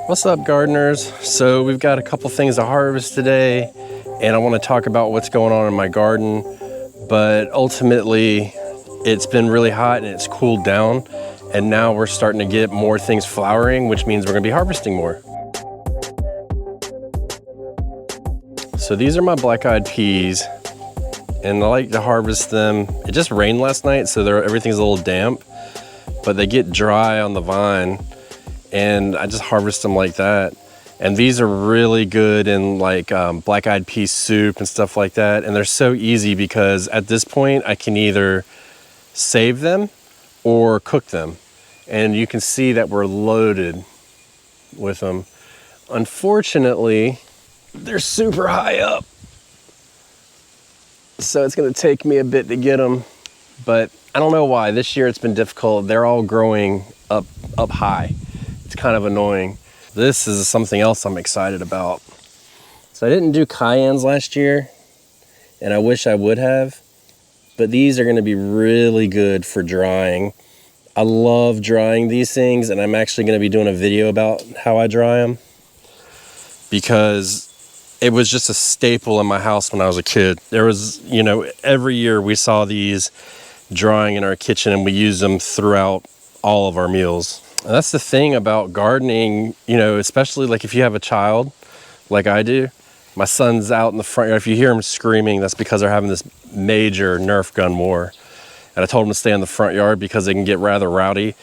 What's up, gardeners? So we've got a couple things to harvest today, and I want to talk about what's going on in my garden. But ultimately, it's been really hot and it's cooled down, and now we're starting to get more things flowering, which means we're going to be harvesting more. So these are my black-eyed peas, and I like to harvest them. It just rained last night, so everything's a little damp, but they get dry on the vine, and I just harvest them like that. And these are really good in like black-eyed pea soup and stuff like that. And they're so easy because at this point I can either save them or cook them. And you can see that we're loaded with them. Unfortunately, they're super high up, so it's gonna take me a bit to get them, but I don't know why. This year it's been difficult. They're all growing up high. It's kind of annoying. This is something else I'm excited about. So I didn't do cayennes last year, and I wish I would have, but these are gonna be really good for drying. I love drying these things, and I'm actually gonna be doing a video about how I dry them, because it was just a staple in my house when I was a kid. There was, you know, every year we saw these drying in our kitchen, and we used them throughout all of our meals. And that's the thing about gardening, you know, especially like if you have a child like I do. My son's out in the front yard. If you hear him screaming, that's because they're having this major Nerf gun war. And I told him to stay in the front yard because they can get rather rowdy.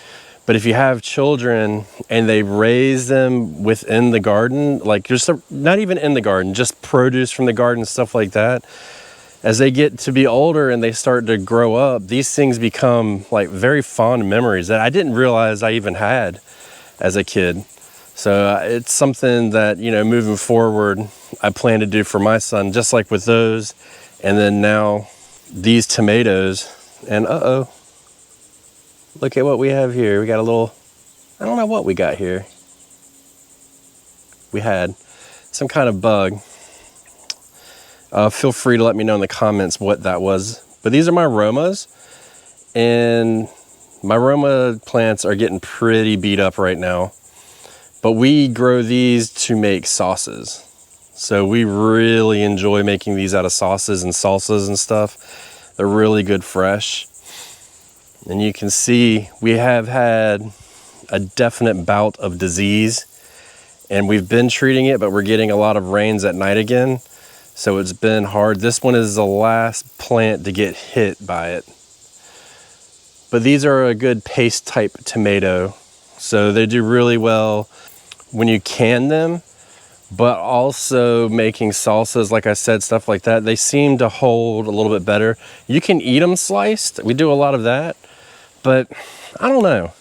But if you have children and they raise them within the garden, like just not even in the garden, just produce from the garden, stuff like that, as they get to be older and they start to grow up, these things become like very fond memories that I didn't realize I even had as a kid. So it's something that, you know, moving forward, I plan to do for my son, just like with those. And then now these tomatoes, and look at what we have here. We got a little, I don't know what we got here. We had some kind of bug. Feel free to let me know in the comments what that was. But these are my Romas, and my Roma plants are getting pretty beat up right now. But we grow these to make sauces. So we really enjoy making these out of sauces and salsas and stuff. They're really good fresh. And you can see we have had a definite bout of disease, and we've been treating it, but we're getting a lot of rains at night again. So it's been hard. This one is the last plant to get hit by it. But these are a good paste type tomato. So they do really well when you can them, but also making salsas, like I said, stuff like that. They seem to hold a little bit better. You can eat them sliced. We do a lot of that, but I don't know.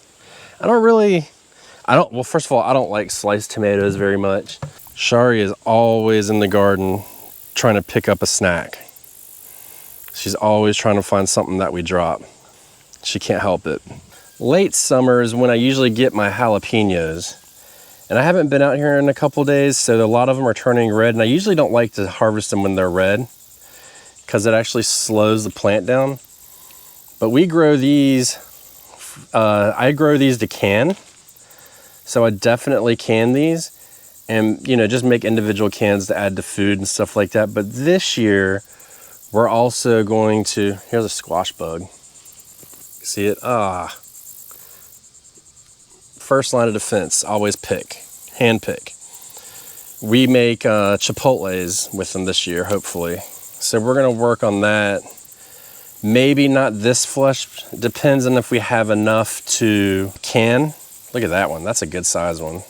Well, first of all, I don't like sliced tomatoes very much. Shari is always in the garden trying to pick up a snack. She's always trying to find something that we drop. She can't help it. Late summer is when I usually get my jalapenos. And I haven't been out here in a couple days, so a lot of them are turning red. And I usually don't like to harvest them when they're red because it actually slows the plant down. But we grow these, I grow these to can. So I definitely can these. And, you know, just make individual cans to add to food and stuff like that. But this year, we're also going to, here's a squash bug. See it? First line of defense, always pick, hand pick. We make chipotles with them this year, hopefully. So we're gonna work on that. Maybe not this flush, depends on if we have enough to can. Look at that one, that's a good size one.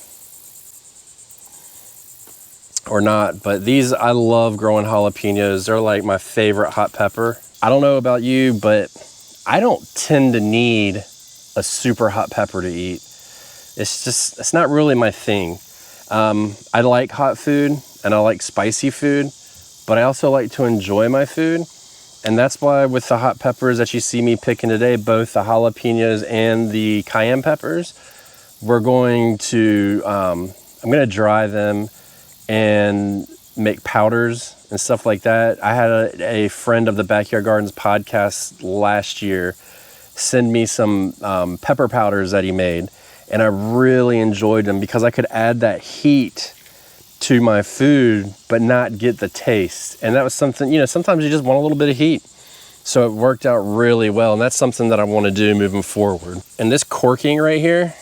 Or not, but these, I love growing jalapenos. They're like my favorite hot pepper. I don't know about you, but I don't tend to need a super hot pepper to eat. It's not really my thing. I like hot food and I like spicy food, but I also like to enjoy my food. And that's why with the hot peppers that you see me picking today, both the jalapenos and the cayenne peppers, we're going to, I'm gonna dry them and make powders and stuff like that. I had a friend of the Backyard Gardens podcast last year send me some pepper powders that he made, and I really enjoyed them because I could add that heat to my food but not get the taste. And that was something, you know, sometimes you just want a little bit of heat. So it worked out really well, and that's something that I want to do moving forward. And this corking right here,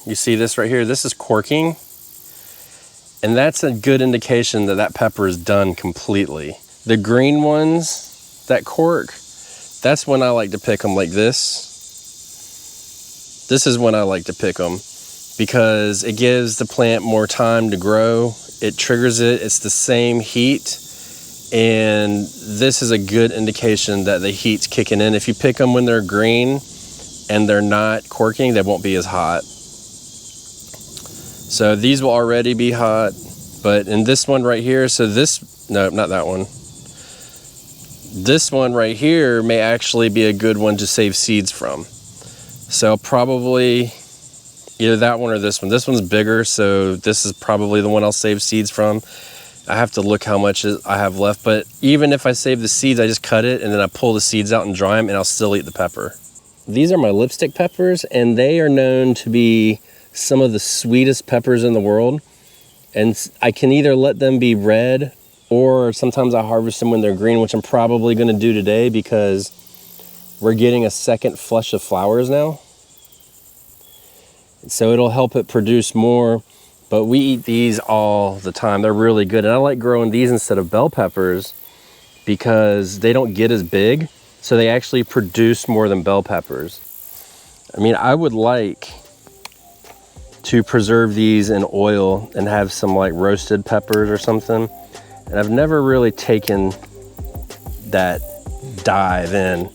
you see this right here, this is corking. And that's a good indication that that pepper is done completely. The green ones that cork, that's when I like to pick them like this. This is when I like to pick them because it gives the plant more time to grow. It triggers it, it's the same heat. And this is a good indication that the heat's kicking in. If you pick them when they're green and they're not corking, they won't be as hot. So these will already be hot, but in this one right here, so this, no, not that one. This one right here may actually be a good one to save seeds from. So probably either that one or this one. This one's bigger, so this is probably the one I'll save seeds from. I have to look how much I have left, but even if I save the seeds, I just cut it and then I pull the seeds out and dry them, and I'll still eat the pepper. These are my lipstick peppers, and they are known to be some of the sweetest peppers in the world. And I can either let them be red, or sometimes I harvest them when they're green, which I'm probably gonna do today because we're getting a second flush of flowers now. So it'll help it produce more. But we eat these all the time. They're really good. And I like growing these instead of bell peppers because they don't get as big. So they actually produce more than bell peppers. I mean, I would like to preserve these in oil and have some like roasted peppers or something. And I've never really taken that dive in.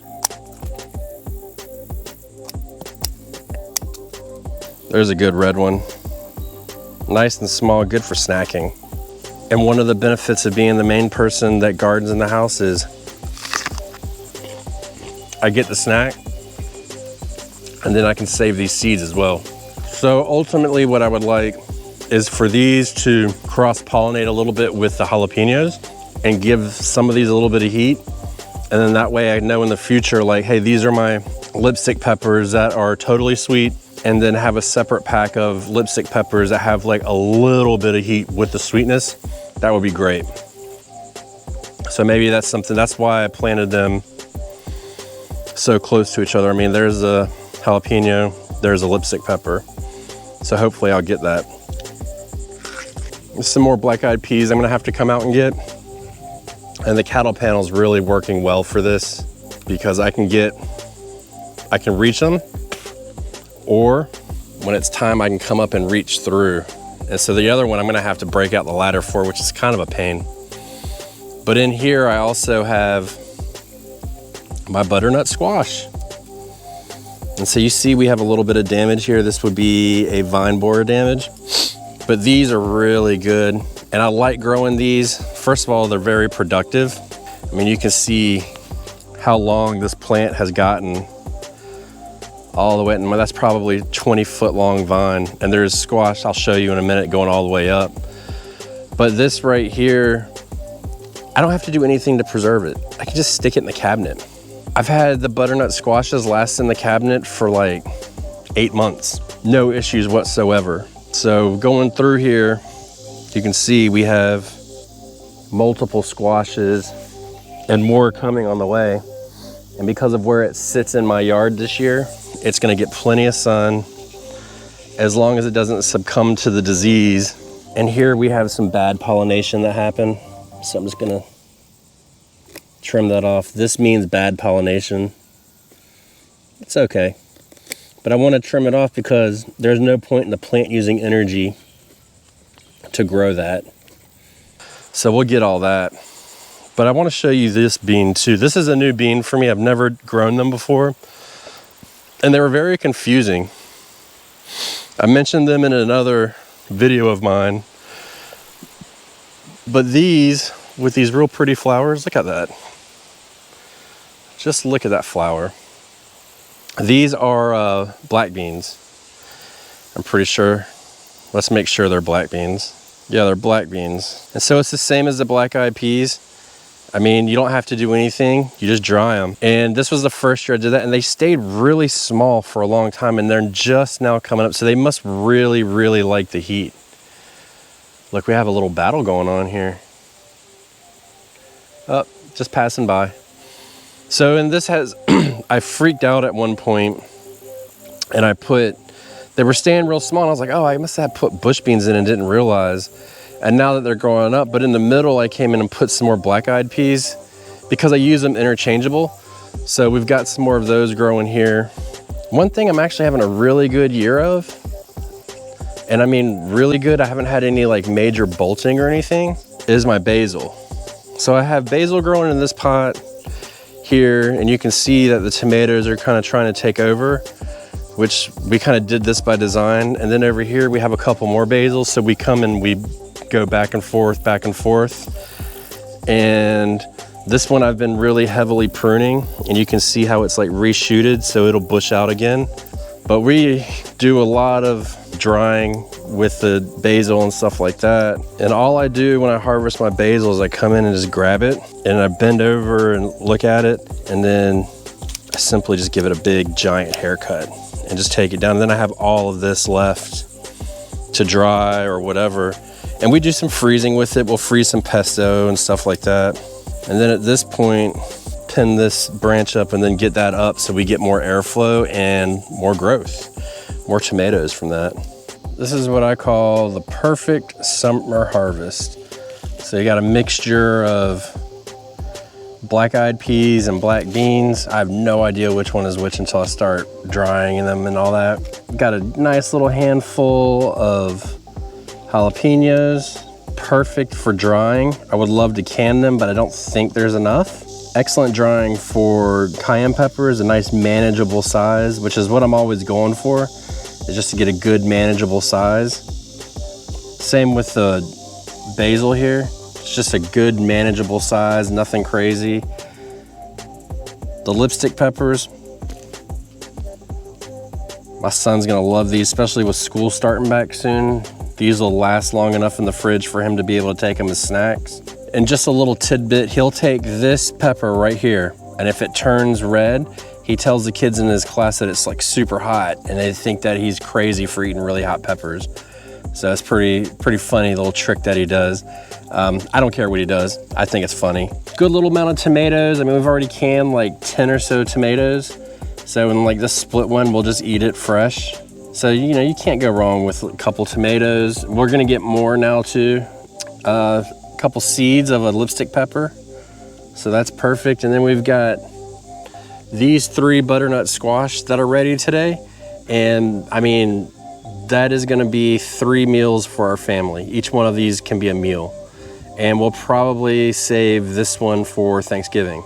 There's a good red one. Nice and small, good for snacking. And one of the benefits of being the main person that gardens in the house is I get the snack and then I can save these seeds as well. So ultimately what I would like is for these to cross-pollinate a little bit with the jalapenos and give some of these a little bit of heat. And then that way I know in the future, like, hey, these are my lipstick peppers that are totally sweet, and then have a separate pack of lipstick peppers that have like a little bit of heat with the sweetness. That would be great. So maybe that's something, that's why I planted them so close to each other. I mean, there's a jalapeno, there's a lipstick pepper. So hopefully I'll get that. Some more black-eyed peas I'm gonna have to come out and get. And the cattle panel's really working well for this because I can reach them, or when it's time, I can come up and reach through. And so the other one I'm gonna have to break out the ladder for, which is kind of a pain. But in here, I also have my butternut squash. And so you see we have a little bit of damage here. This would be a vine borer damage, but these are really good. And I like growing these. First of all, they're very productive. I mean, you can see how long this plant has gotten all the way, and that's probably 20-foot long vine. And there's squash, I'll show you in a minute, going all the way up. But this right here, I don't have to do anything to preserve it. I can just stick it in the cabinet. I've had the butternut squashes last in the cabinet for like 8 months. No issues whatsoever. So going through here, you can see we have multiple squashes and more coming on the way. And because of where it sits in my yard this year, it's gonna get plenty of sun as long as it doesn't succumb to the disease. And here we have some bad pollination that happened. So I'm just gonna trim that off. This means bad pollination. It's okay. But I wanna trim it off because there's no point in the plant using energy to grow that. So we'll get all that. But I wanna show you this bean too. This is a new bean for me. I've never grown them before. And they were very confusing. I mentioned them in another video of mine. But these, with these real pretty flowers, look at that. Just look at that flower. These are black beans. I'm pretty sure. Let's make sure they're black beans. Yeah, they're black beans. And so it's the same as the black-eyed peas. I mean, you don't have to do anything, you just dry them. And this was the first year I did that, and they stayed really small for a long time, and they're just now coming up. So they must really, really like the heat. Look, we have a little battle going on here. Oh, just passing by. So, and this has, I freaked out at one point, and they were staying real small, and I was like, oh, I must have put bush beans in and didn't realize. And now that they're growing up, but in the middle, I came in and put some more black-eyed peas because I use them interchangeable. So we've got some more of those growing here. One thing I'm actually having a really good year of, and I mean really good, I haven't had any like major bolting or anything, is my basil. So I have basil growing in this pot here, and you can see that the tomatoes are kind of trying to take over, which we kind of did this by design. And then over here, we have a couple more basils. So we come and we go back and forth. And this one I've been really heavily pruning, and you can see how it's like reshooted, so it'll bush out again. But we do a lot of drying with the basil and stuff like that. And all I do when I harvest my basil is I come in and just grab it, and I bend over and look at it, and then I simply just give it a big giant haircut and just take it down. And then I have all of this left to dry or whatever. And we do some freezing with it. We'll freeze some pesto and stuff like that. And then at this point, pin this branch up and then get that up so we get more airflow and more growth, more tomatoes from that. This is what I call the perfect summer harvest. So you got a mixture of black-eyed peas and black beans. I have no idea which one is which until I start drying them and all that. Got a nice little handful of jalapenos, perfect for drying. I would love to can them, but I don't think there's enough. Excellent drying for cayenne peppers, a nice manageable size, which is what I'm always going for, is just to get a good manageable size. Same with the basil here. It's just a good manageable size, nothing crazy. The lipstick peppers, my son's gonna love these, especially with school starting back soon. These will last long enough in the fridge for him to be able to take them as snacks. And just a little tidbit, he'll take this pepper right here, and if it turns red, he tells the kids in his class that it's like super hot, and they think that he's crazy for eating really hot peppers. So it's pretty funny little trick that he does. I don't care what he does. I think it's funny. Good little amount of tomatoes. I mean, we've already canned like 10 or so tomatoes. So in like this split one, we'll just eat it fresh. So, you know, you can't go wrong with a couple tomatoes. We're gonna get more now too. A couple seeds of a lipstick pepper. So that's perfect. And then we've got these 3 butternut squash that are ready today. And I mean, that is gonna be 3 meals for our family. Each one of these can be a meal. And we'll probably save this one for Thanksgiving.